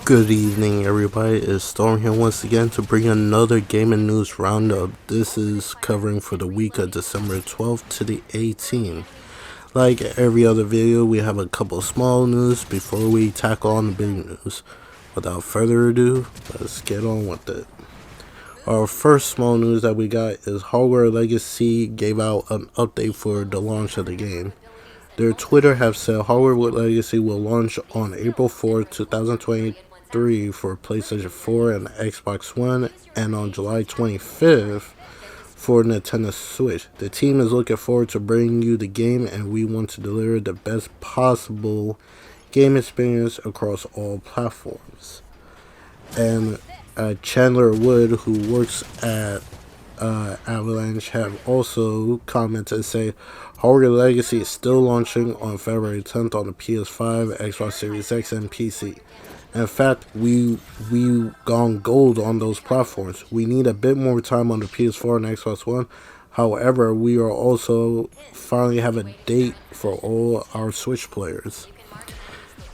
Good evening, everybody. It's Storm here once again to bring another gaming news roundup. This is covering for the week of December 12th to the 18th. Like every other video, we have a couple small news before we tackle on the big news. Without further ado, let's get on with it. Our first small news that we got is Hogwarts Legacy gave out an update for the launch of the game. Their Twitter have said Hogwarts Legacy will launch on April 4th, 2023 for PlayStation 4 and Xbox One, and on July 25th for Nintendo Switch. The team is looking forward to bringing you the game, and we want to deliver the best possible game experience across all platforms. And Chandler Wood, who works at Avalanche, have also commented and say Hogwarts Legacy is still launching on February 10th on the PS5, Xbox Series X, and PC. In fact, we gone gold on those platforms. We need a bit more time on the PS4 and Xbox One. However, we are also finally have a date for all our Switch players.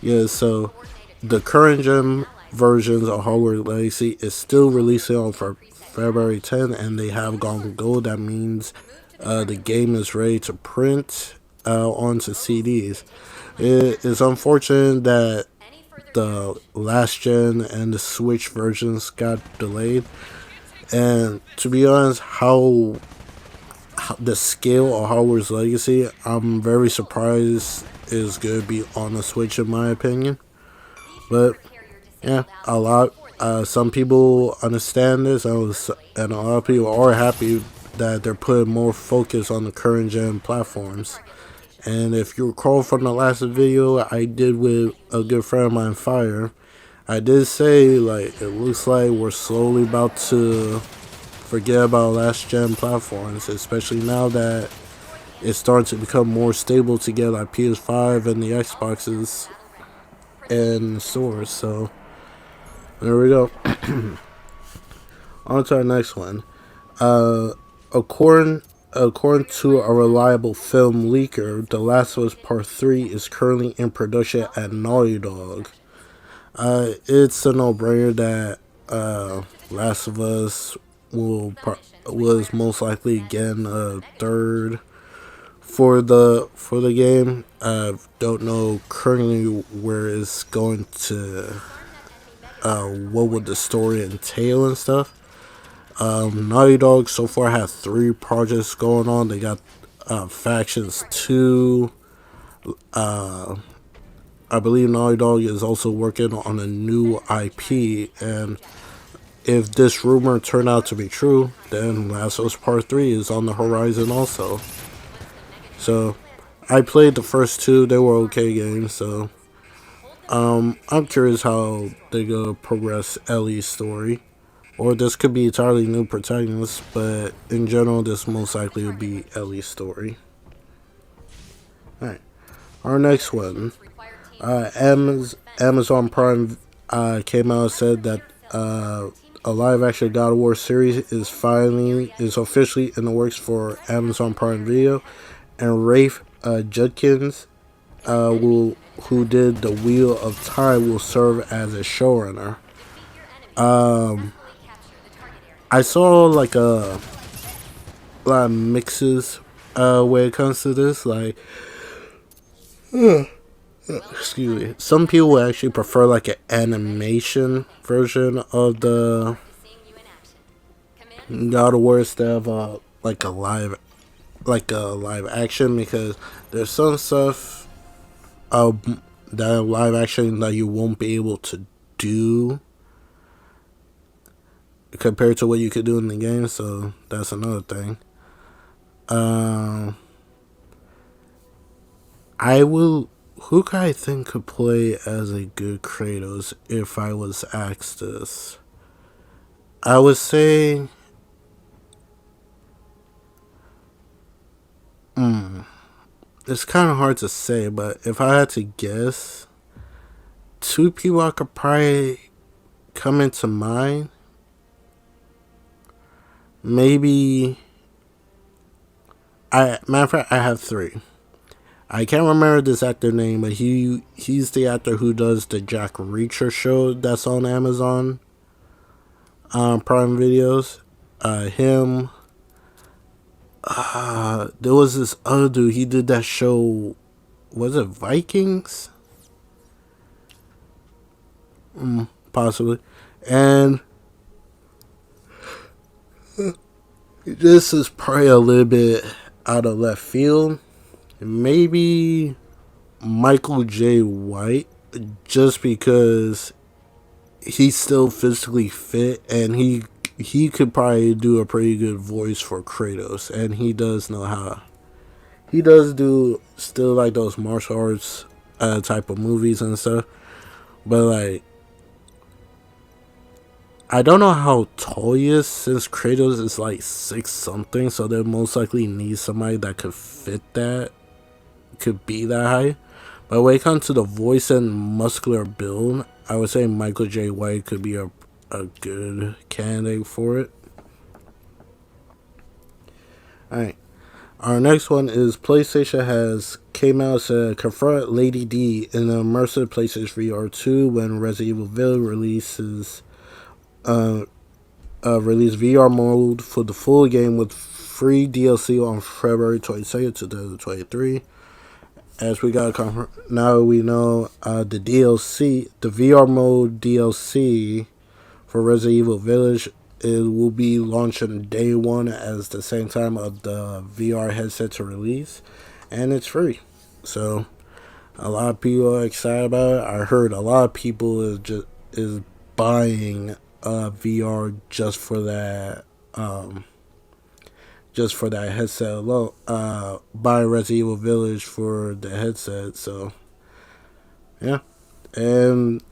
Yeah, so the current gen versions of Hogwarts Legacy is still releasing on February 10th, and they have gone gold. That means the game is ready to print onto CDs. It is unfortunate that the last gen and the Switch versions got delayed, and to be honest, how the scale of Hogwarts Legacy, I'm very surprised is going to be on the Switch in my opinion. But yeah, some people understand this, and a lot of people are happy that they're putting more focus on the current gen platforms. And if you recall from the last video I did with a good friend of mine, Fire, I did say like it looks like we're slowly about to forget about last gen platforms, especially now that it's starting to become more stable to get like PS5 and the Xboxes in stores. So there we go. On to our next one. According to a reliable film leaker, The Last of Us Part 3 is currently in production at Naughty Dog. It's a no-brainer that Last of Us was most likely getting a third for the game. I don't know currently where it's going to, what would the story entail and stuff. Naughty Dog so far have 3 projects going on. They got Factions 2. I believe Naughty Dog is also working on a new IP, and if this rumor turned out to be true, then Last of Us Part 3 is on the horizon also. So I played the first 2, they were okay games, so I'm curious how they're gonna progress Ellie's story. Or this could be entirely new protagonists, but in general, this most likely will be Ellie's story. Alright, our next one. Amazon Prime came out and said that a live-action God of War series is officially in the works for Amazon Prime Video, and Rafe Judkins, who did The Wheel of Time, will serve as a showrunner. I saw like a lot of mixes when it comes to this. Like, excuse me. Some people actually prefer like an animation version of the God of War instead of like a live action, because there's some stuff that live action that you won't be able to do compared to what you could do in the game, so that's another thing. Who could I think could play as a good Kratos if I was asked this? I would say, it's kind of hard to say, but if I had to guess, 2 people I could probably come into mind. Maybe matter of fact, I have 3. I can't remember this actor name, but he's the actor who does the Jack Reacher show that's on Amazon Prime Videos. Him. There was this other dude. He did that show. Was it Vikings? Possibly. And this is probably a little bit out of left field. Maybe Michael J. White, just because he's still physically fit and he could probably do a pretty good voice for Kratos, and he does know how. He does do still like those martial arts type of movies and stuff, but like I don't know how tall he is since Kratos is like 6 something, so they most likely need somebody that could fit that, could be that high. But when it comes to the voice and muscular build, I would say Michael J. White could be a good candidate for it. Alright. Our next one is PlayStation has came out to confront Lady D in the immersive PlayStation VR 2 when Resident Evil Village release VR mode for the full game with free DLC on February 22nd, 2023. As we got now we know the DLC, the VR mode DLC for Resident Evil Village, it will be launching day one as the same time of the VR headset to release, and it's free. So a lot of people are excited about it. I heard a lot of people is buying VR just for that headset alone. Buy Resident Evil Village for the headset. So yeah, and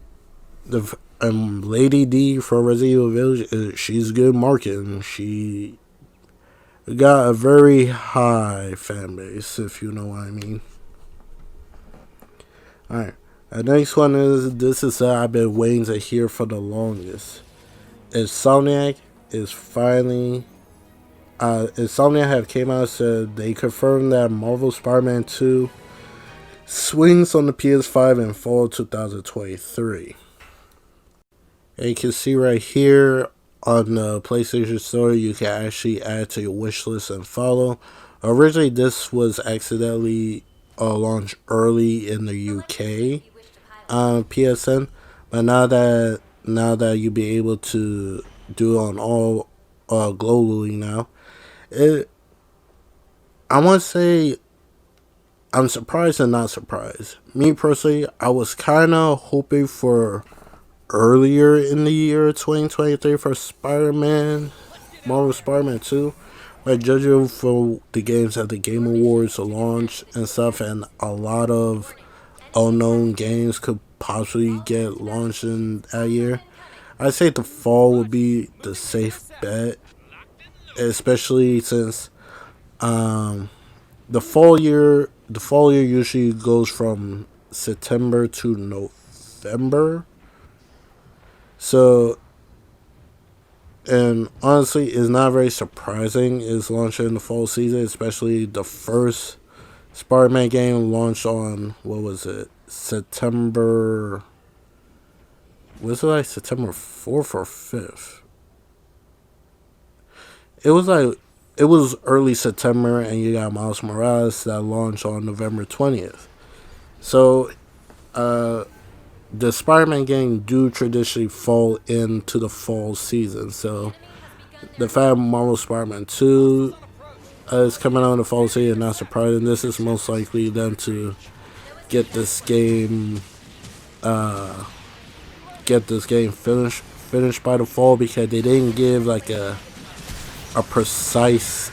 the Lady D for Resident Evil Village, she's good marketing. She got a very high fan base, if you know what I mean. Alright, the next one is I've been waiting to hear for the longest. Insomniac is finally Insomniac have came out and said they confirmed that Marvel Spider-Man 2 swings on the PS5 in fall 2023. And you can see right here on the PlayStation Store, you can actually add to your wish list and follow. Originally, this was accidentally launched early in the UK PSN, but now that you'll be able to do it on all globally now, I want to say I'm surprised and not surprised. Me personally, I was kind of hoping for earlier in the year 2023 for Marvel Spider-Man 2. But judging from the games at the Game Awards launch and stuff, and a lot of unknown games could possibly get launched in that year, I'd say the fall would be the safe bet, especially since the fall year usually goes from September to November. So, and honestly, it's not very surprising it's launching in the fall season, especially the first Spider-Man game launched on, what was it, September 4th or 5th? It was early September, and you got Miles Morales that launched on November 20th. So, the Spider-Man game do traditionally fall into the fall season. So, the fact Marvel Spider-Man 2 is coming out in the fall season, not surprising. This is most likely them to get this game finished by the fall, because they didn't give like a precise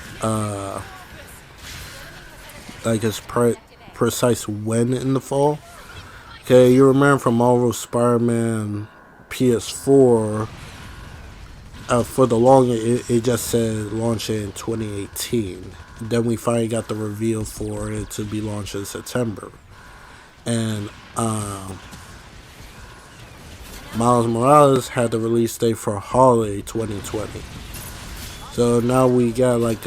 precise when in the fall. Okay, you remember from Marvel Spider-Man PS4, for the longest, it just said launch in 2018. Then we finally got the reveal for it to be launched in September. And Miles Morales had the release date for holiday 2020. So now we got like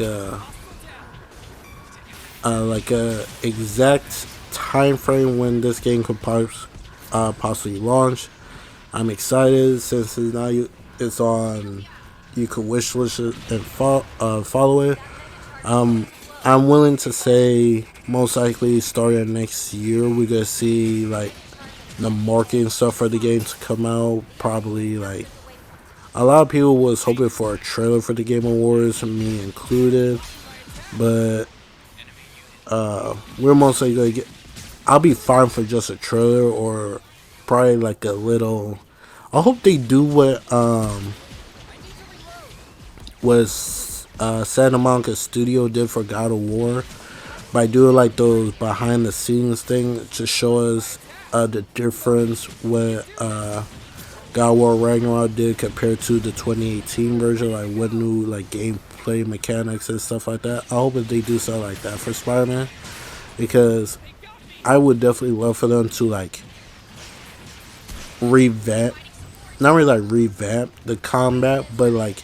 like a exact time frame when this game could possibly launch. I'm excited since it's on. You could wish list it and follow it. I'm willing to say most likely starting next year we're gonna see like the marketing stuff for the game to come out. Probably like a lot of people was hoping for a trailer for the Game Awards, me included. But we're mostly gonna get. I'll be fine for just a trailer or probably like a little. I hope they do what was Santa Monica Studio did for God of War by doing like those behind the scenes thing to show us the difference what God of War Ragnarok did compared to the 2018 version, like what new like gameplay mechanics and stuff like that. I hope that they do something like that for Spider-Man because I would definitely love for them to like revamp, not really like revamp the combat, but like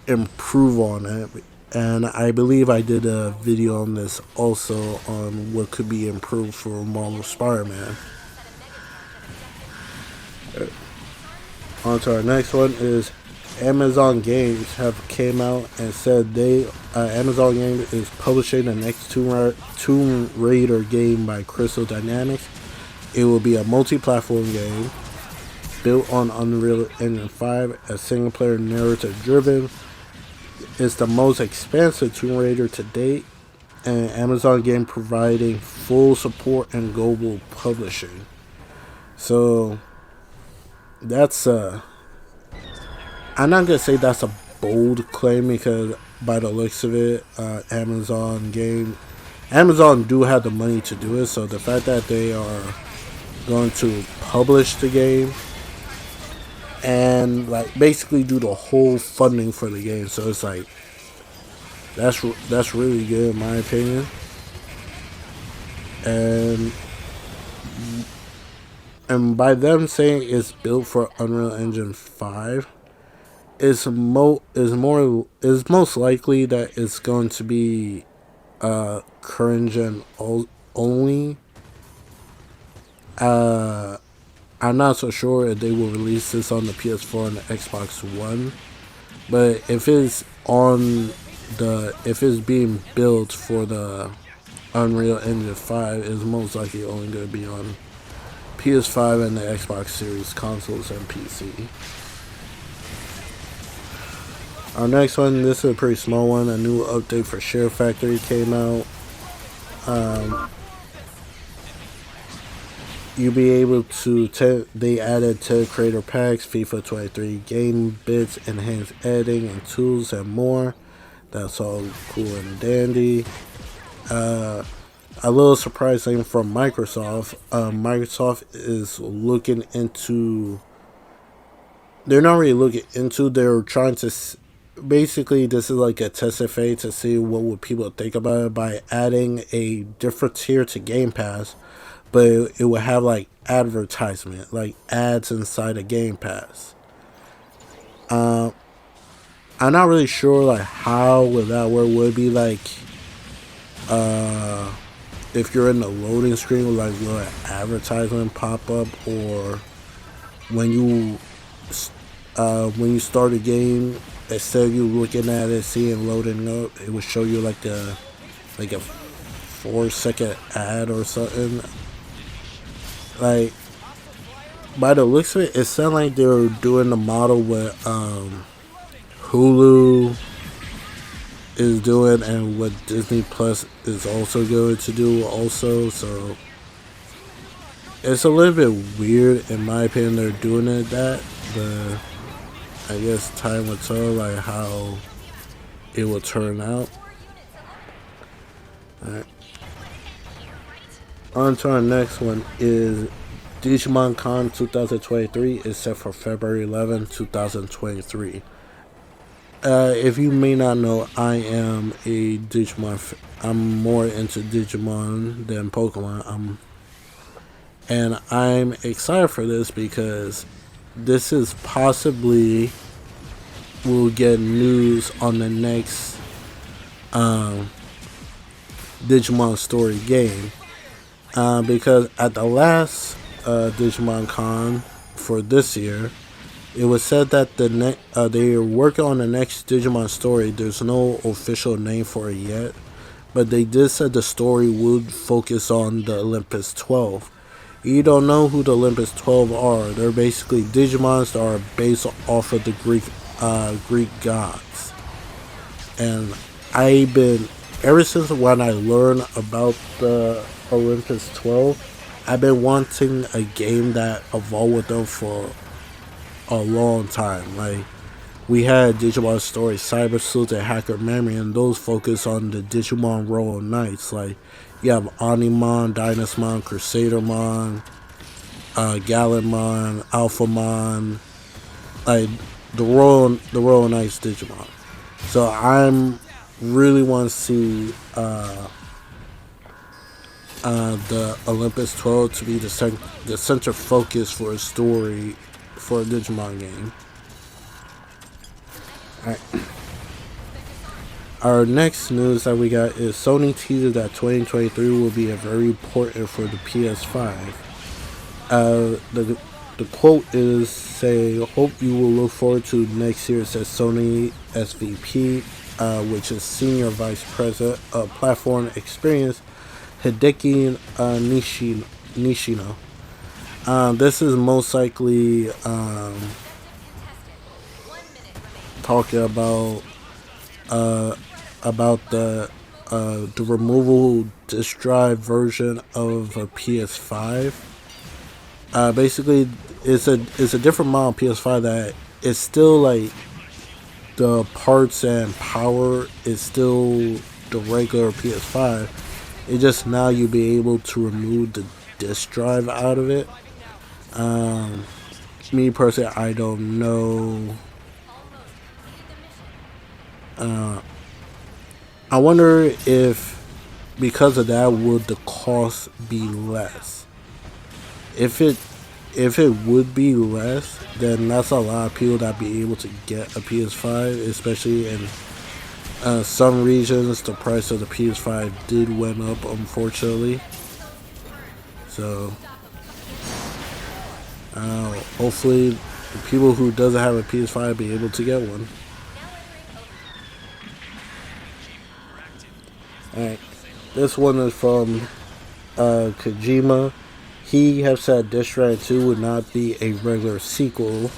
improve on it. And I believe I did a video on this also on what could be improved for Marvel Spider-Man. On to our next one is Amazon Games have came out and said Amazon Games is publishing the next Tomb Raider game by Crystal Dynamics. It will be a multi-platform game built on Unreal Engine 5, a single-player narrative-driven. It's the most expansive Tomb Raider to date, and Amazon Game providing full support and global publishing. So that's I'm not gonna say that's a bold claim because by the looks of it, Amazon do have the money to do it. So the fact that they are going to publish the game and like basically do the whole funding for the game, so it's like that's really good in my opinion. And by them saying it's built for Unreal Engine 5, is most likely that it's going to be current gen only. I'm not so sure if they will release this on the PS4 and the Xbox One, but if it's being built for the Unreal Engine 5, it's most likely only going to be on PS5 and the Xbox Series consoles and PC. Our next one, this is a pretty small one. A new update for Share Factory came out. You'll be able to they added 10 creator packs, FIFA 23 game bits, enhanced editing and tools, and more. That's all cool and dandy. A little surprising from Microsoft. Microsoft is looking into. They're not really looking into. They're trying to. Basically, this is like a test phase to see what would people think about it by adding a different tier to Game Pass, but it would have like advertisement, like ads inside of Game Pass. I'm not really sure like how would that work. Would it be like if you're in the loading screen, like will an advertisement pop up, or when you start a game, instead of you looking at it, seeing loading up, it would show you like a 4-second ad or something. Like by the looks of it, it sounds like they're doing the model what Hulu is doing and what Disney Plus is also going to do also. So it's a little bit weird in my opinion they're doing it that, but I guess time will tell like how it will turn out. Alright. On to our next one is Digimon Con 2023 is set for February 11, 2023. If you may not know, I am a Digimon. I'm more into Digimon than Pokemon. And I'm excited for this because this is possibly we'll get news on the next Digimon story game. Because at the last Digimon Con for this year, it was said that they are working on the next Digimon story. There's no official name for it yet, but they did say the story would focus on the Olympus 12. You don't know who the Olympus 12 are. They're basically Digimons that are based off of the Greek gods. And I've been, ever since when I learned about the Olympus 12, I've been wanting a game that evolved with them for a long time. Like, we had Digimon Story, Cyber Sleuth, and Hacker Memory, and those focus on the Digimon Royal Knights. Like, you have Onimon, Dynasmon, Crusadermon, Gallantmon, Alphamon, like the Royal Knights Digimon. So I'm really want to see the Olympus 12 to be the center focus for a story for a Digimon game. Alright. Our next news that we got is Sony teases that 2023 will be a very important for the PS5. The quote is, say, hope you will look forward to next year, says Sony SVP, which is Senior Vice President of Platform Experience, Hideki Nishino. This is most likely talking about the removable disk drive version of a PS5. Basically, it's a different model PS5 that is still like the parts and power is still the regular PS5. It just now you'll be able to remove the disk drive out of it. Me personally, I don't know. I wonder if because of that would the cost be less. If it would be less, then that's a lot of people that be able to get a PS5, especially in some regions. The price of the PS5 did went up, unfortunately. So hopefully the people who doesn't have a PS5 be able to get one. Alright, this one is from Kojima. He has said Death Stranding 2 would not be a regular sequel.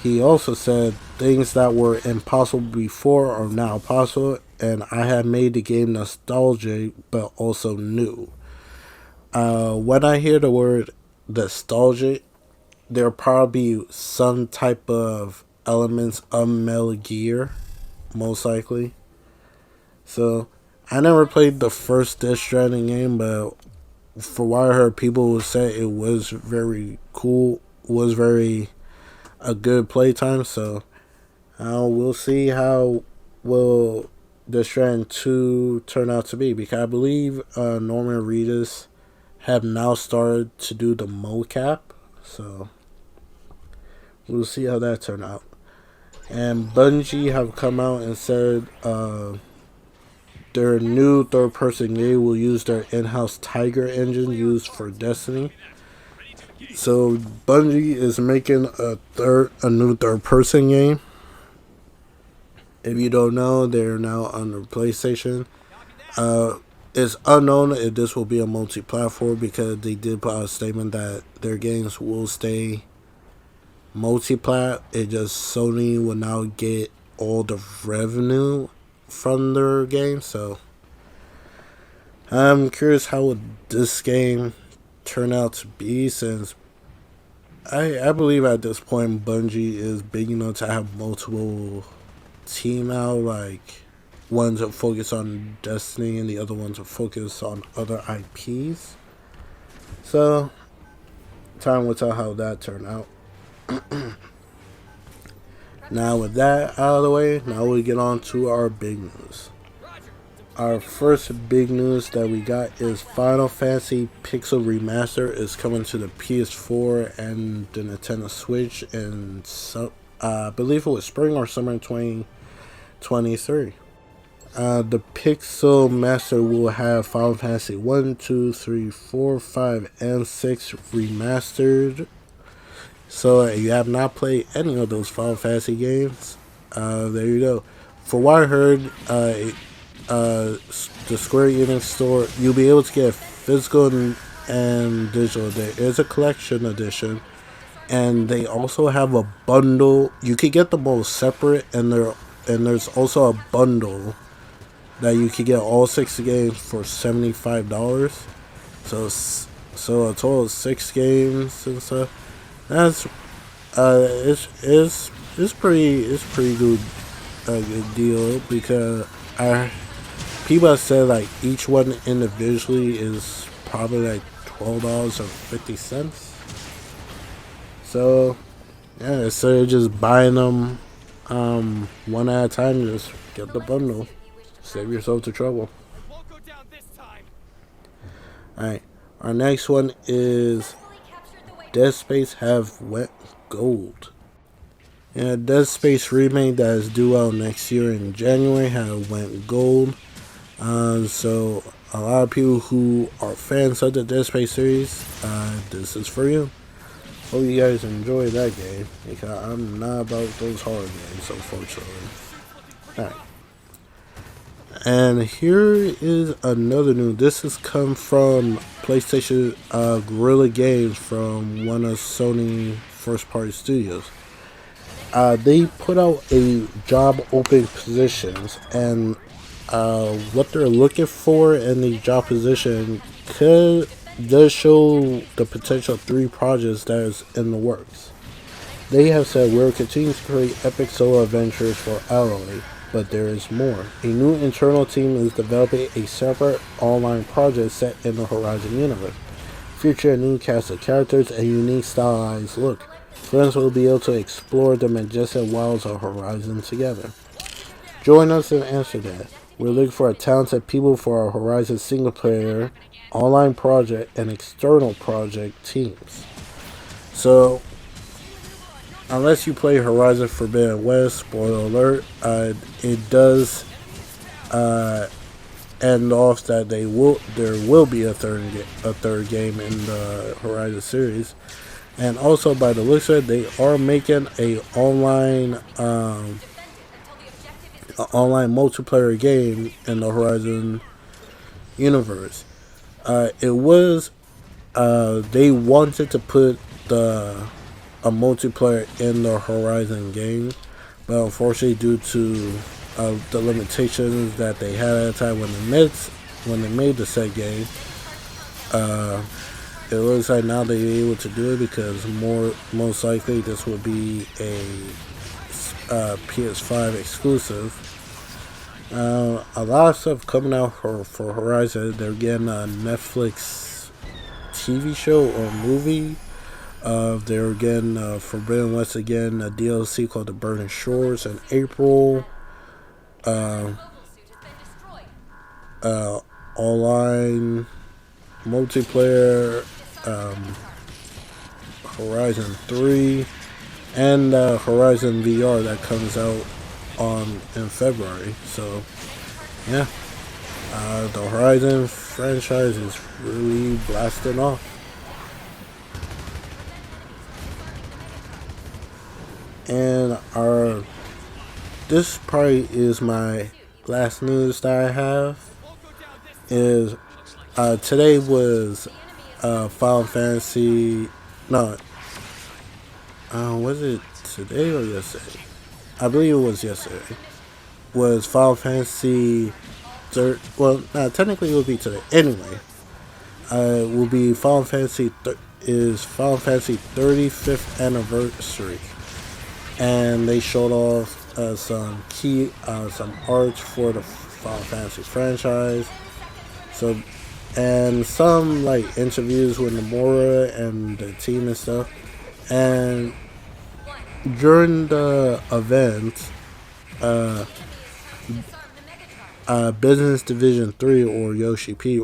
He also said things that were impossible before are now possible, and I have made the game nostalgic but also new. When I hear the word nostalgic, there'll probably be some type of elements of Metal Gear, most likely. So, I never played the first Death Stranding game, but for what I heard, people would say it was very cool, was very a good playtime. So we'll see how will Death Stranding 2 turn out to be, because I believe Norman Reedus have now started to do the mocap. So we'll see how that turn out. And Bungie have come out and said their new third-person game will use their in-house Tiger engine used for Destiny. So Bungie is making a new third-person game. If you don't know, they're now on the PlayStation. It's unknown if this will be a multi-platform, because they did put out a statement that their games will stay multi-plat. It just Sony will now get all the revenue from their game. So I'm curious how would this game turn out to be, since I believe at this point Bungie is big enough to have multiple team out, like one to focus on Destiny and the other one to focus on other IPs. So time will tell how that turned out. Now with that out of the way, now we get on to our big news. Our first big news that we got is Final Fantasy Pixel Remaster is coming to the PS4 and the Nintendo Switch in I believe it was spring or summer 2023. The Pixel Master will have Final Fantasy 1, 2, 3, 4, 5, and 6 remastered. So if you have not played any of those Final Fantasy games, there you go. For what I heard, the Square Enix store, you'll be able to get physical and digital. There is a collection edition, and they also have a bundle. You can get them both separate, and there's also a bundle that you can get all 6 games for $75. So a total of 6 games and stuff. That's it's pretty good, a good deal, because I people have said like each one individually is probably like $12.50. So yeah, instead of just buying them one at a time, just get the bundle. Save yourself the trouble. Alright, our next one is Dead Space have went gold. Yeah, Dead Space remake that is due out next year in January have went gold. So a lot of people who are fans of the Dead Space series, this is for you. Hope you guys enjoy that game, because I'm not about those horror games, unfortunately. Alright. And here is another news. This has come from PlayStation Guerrilla Games, from one of Sony first party studios. They put out a job open positions, and what they're looking for in the job position does show the potential 3 projects that is in the works. They have said we'll continue to create epic solo adventures for Alloy, but there is more. A new internal team is developing a separate online project set in the Horizon universe, featuring a new cast of characters and unique stylized look. Friends will be able to explore the majestic wilds of Horizon together. Join us and answer that. We're looking for talented people for our Horizon single player, online project, and external project teams. So, unless you play Horizon Forbidden West, spoiler alert, it does end off that there will be a third game in the Horizon series. And also, by the looks of it, they are making a online multiplayer game in the Horizon universe. They wanted to put a multiplayer in the Horizon game, but unfortunately, due to the limitations that they had at the time when they made the said game, it looks like now they're able to do it, because most likely this will be a PS5 exclusive. A lot of stuff coming out for Horizon. They're getting a Netflix TV show or movie. They're getting Forbidden West again, a DLC called The Burning Shores in April. Online multiplayer, Horizon 3, and Horizon VR that comes out in February. So yeah, the Horizon franchise is really blasting off. And this probably is my last news that I have. Is today was Final Fantasy. No, was it today or yesterday? I believe it was yesterday. Was Final Fantasy third? Well, technically it would be today. Anyway, it will be Final Fantasy is Final Fantasy 35th anniversary, and they showed off some art for the Final Fantasy franchise. So, and some like interviews with Nomura and the team and stuff. And during the event, Business Division 3 or Yoshi P,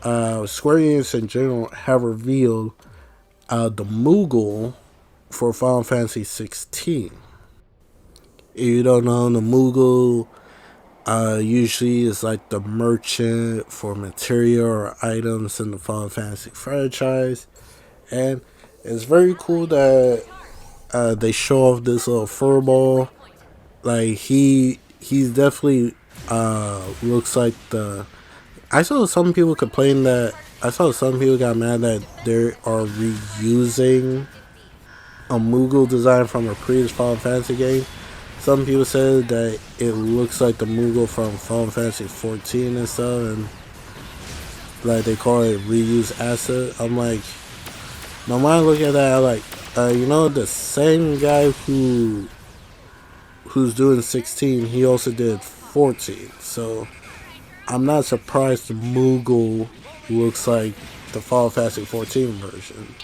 Square Enix in general have revealed the Moogle for Final Fantasy 16. If you don't know, the Moogle Usually it's like the merchant for material or items in the Final Fantasy franchise. And it's very cool that they show off this little furball. Like he's definitely looks like the. I saw some people complain that I saw some people got mad that they are reusing a Moogle design from a previous Final Fantasy game. Some people said that it looks like the Moogle from Final Fantasy 14 and stuff, and like they call it reuse asset. I'm like, now when I look at that, I'm like, the same guy who's doing 16, he also did 14. So I'm not surprised the Moogle looks like the Final Fantasy 14 version.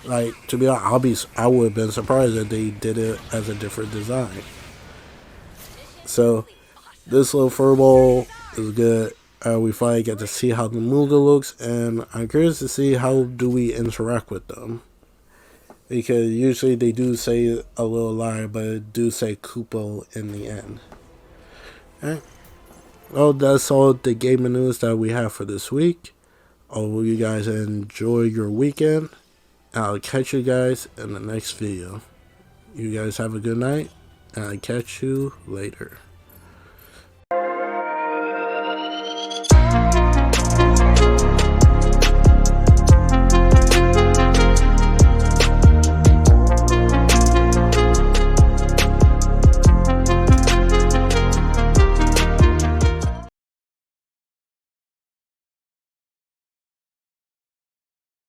Like, to be honest, I would have been surprised that they did it as a different design. So this little furball is good. We finally get to see how the Moogle looks, and I'm curious to see how do we interact with them. Because usually they do say a little lie, but it do say Koopa in the end. Alright. Well, that's all the gaming news that we have for this week. I hope you guys enjoy your weekend. I'll catch you guys in the next video. You guys have a good night, and I'll catch you later.